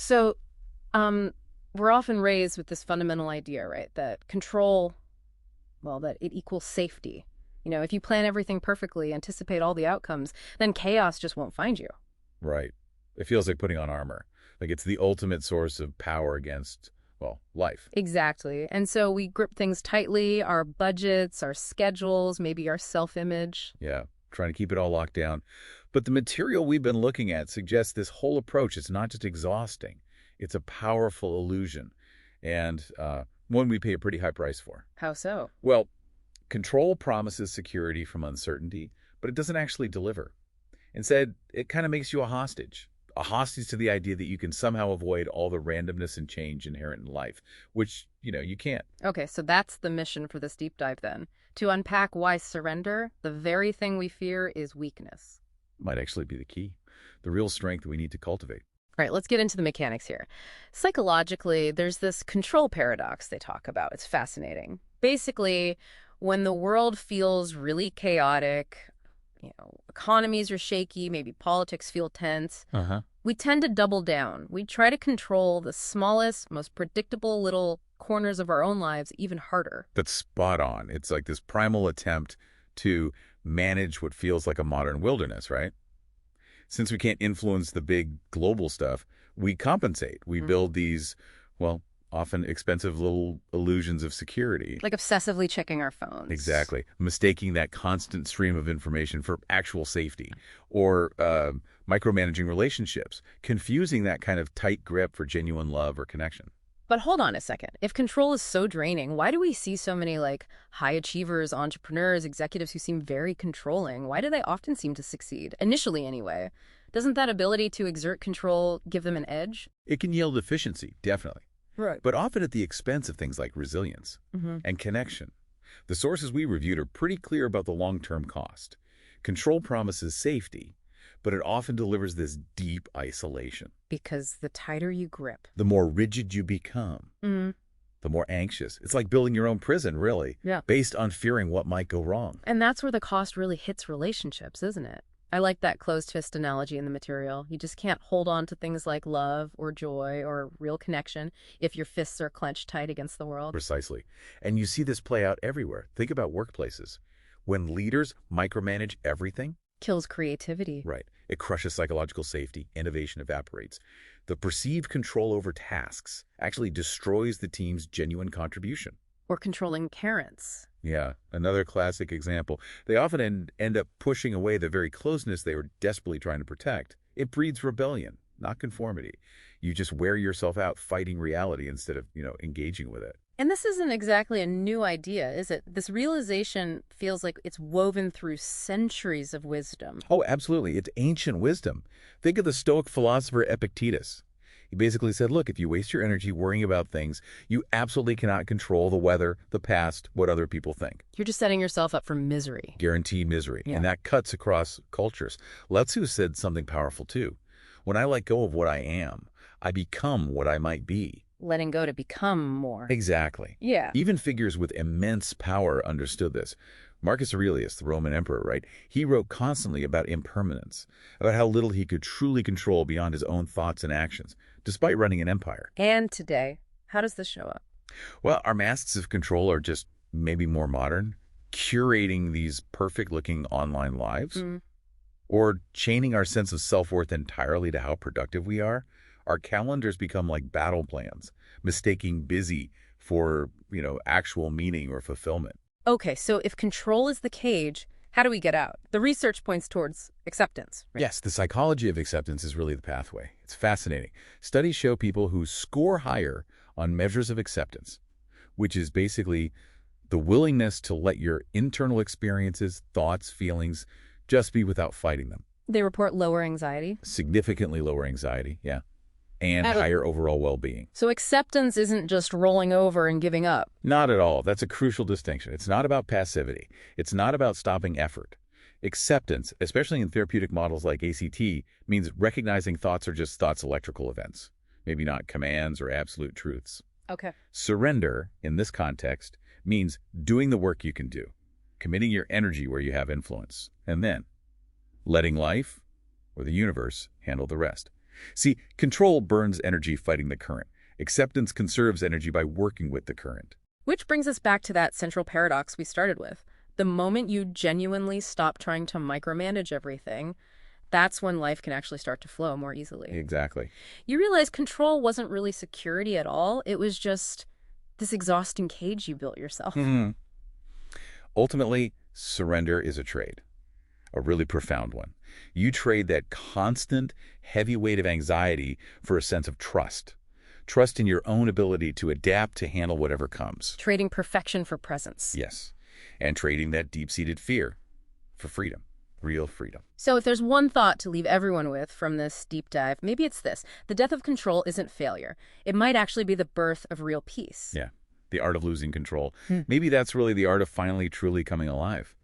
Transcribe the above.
So, um, we're often raised with this fundamental idea, right, that control, well, that it equals safety. If you plan everything perfectly, anticipate all the outcomes, then chaos just won't find you. Right. It feels like putting on armor. Like it's the ultimate source of power against, well, life. Exactly. And so we grip things tightly, our budgets, our schedules, maybe our self-image. Yeah, trying to keep it all locked down. But the material we've been looking at suggests this whole approach is not just exhausting. It's a powerful illusion, and one we pay a pretty high price for. How so? Well, control promises security from uncertainty, but it doesn't actually deliver. Instead, it kind of makes you a hostage to the idea that you can somehow avoid all the randomness and change inherent in life, which, you can't. Okay, so that's the mission for this deep dive then. To unpack why surrender, the very thing we fear, is weakness. Might actually be the key, the real strength we need to cultivate. All right, let's get into the mechanics here. Psychologically, there's this control paradox they talk about. It's fascinating. Basically, when the world feels really chaotic, economies are shaky, maybe politics feel tense, Uh-huh. we tend to double down. We try to control the smallest, most predictable little corners of our own lives even harder. That's spot on. It's like this primal attempt to manage what feels like a modern wilderness, right? Since we can't influence the big global stuff, we compensate. We build these, well, often expensive little illusions of security. Like obsessively checking our phones. Exactly. Mistaking that constant stream of information for actual safety, or micromanaging relationships, confusing that kind of tight grip for genuine love or connection. But hold on a second. If control is so draining, why do we see so many high achievers, entrepreneurs, executives who seem very controlling? Why do they often seem to succeed? Initially, anyway. Doesn't that ability to exert control give them an edge? It can yield efficiency, definitely, Right. but often at the expense of things like resilience and connection. The sources we reviewed are pretty clear about the long-term cost. Control promises safety, but it often delivers this deep isolation. Because the tighter you grip. The more rigid you become, Mm. the more anxious. It's like building your own prison, really, Yeah. based on fearing what might go wrong. And that's where the cost really hits relationships, isn't it? I like that closed fist analogy in the material. You just can't hold on to things like love or joy or real connection if your fists are clenched tight against the world. Precisely. And you see this play out everywhere. Think about workplaces. When leaders micromanage everything, Kills creativity. right, it crushes psychological safety, innovation evaporates. The perceived control over tasks actually destroys the team's genuine contribution. Or controlling parents. Yeah, another classic example. They often end up pushing away the very closeness they were desperately trying to protect. It breeds rebellion, not conformity. You just wear yourself out fighting reality instead of, engaging with it. And this isn't exactly a new idea, is it? This realization feels like it's woven through centuries of wisdom. Oh, absolutely. It's ancient wisdom. Think of the Stoic philosopher Epictetus. He basically said, look, if you waste your energy worrying about things, you absolutely cannot control the weather, the past, what other people think. You're just setting yourself up for misery. Guaranteed misery. Yeah. And that cuts across cultures. Lao Tzu said something powerful, too. When I let go of what I am, I become what I might be. Letting go to become more. Exactly. Yeah. Even figures with immense power understood this. Marcus Aurelius, the Roman emperor, right? He wrote constantly about impermanence, about how little he could truly control beyond his own thoughts and actions, despite running an empire. And today, how does this show up? Well, our masks of control are just maybe more modern, curating these perfect-looking online lives, or chaining our sense of self-worth entirely to how productive we are. Our calendars become like battle plans, mistaking busy for, actual meaning or fulfillment. Okay, so if control is the cage, how do we get out? The research points towards acceptance. Right? Yes, the psychology of acceptance is really the pathway. It's fascinating. Studies show people who score higher on measures of acceptance, which is basically the willingness to let your internal experiences, thoughts, feelings just be without fighting them. They report lower anxiety. Significantly lower anxiety, yeah, and higher overall well-being. So acceptance isn't just rolling over and giving up. Not at all. That's a crucial distinction. It's not about passivity. It's not about stopping effort. Acceptance, especially in therapeutic models like ACT, means recognizing thoughts are just thoughts' electrical events, maybe not commands or absolute truths. Okay. Surrender, in this context, means doing the work you can do, committing your energy where you have influence, and then letting life or the universe handle the rest. See, control burns energy fighting the current. Acceptance conserves energy by working with the current. Which brings us back to that central paradox we started with. The moment you genuinely stop trying to micromanage everything, that's when life can actually start to flow more easily. Exactly. You realize control wasn't really security at all. It was just this exhausting cage you built yourself. Ultimately, surrender is a trade, a really profound one. You trade that constant, heavy weight of anxiety for a sense of trust. Trust in your own ability to adapt to handle whatever comes. Trading perfection for presence. Yes. And trading that deep-seated fear for freedom, real freedom. So if there's one thought to leave everyone with from this deep dive, maybe it's this. The death of control isn't failure. It might actually be the birth of real peace. Yeah. The art of losing control. Maybe that's really the art of finally truly coming alive.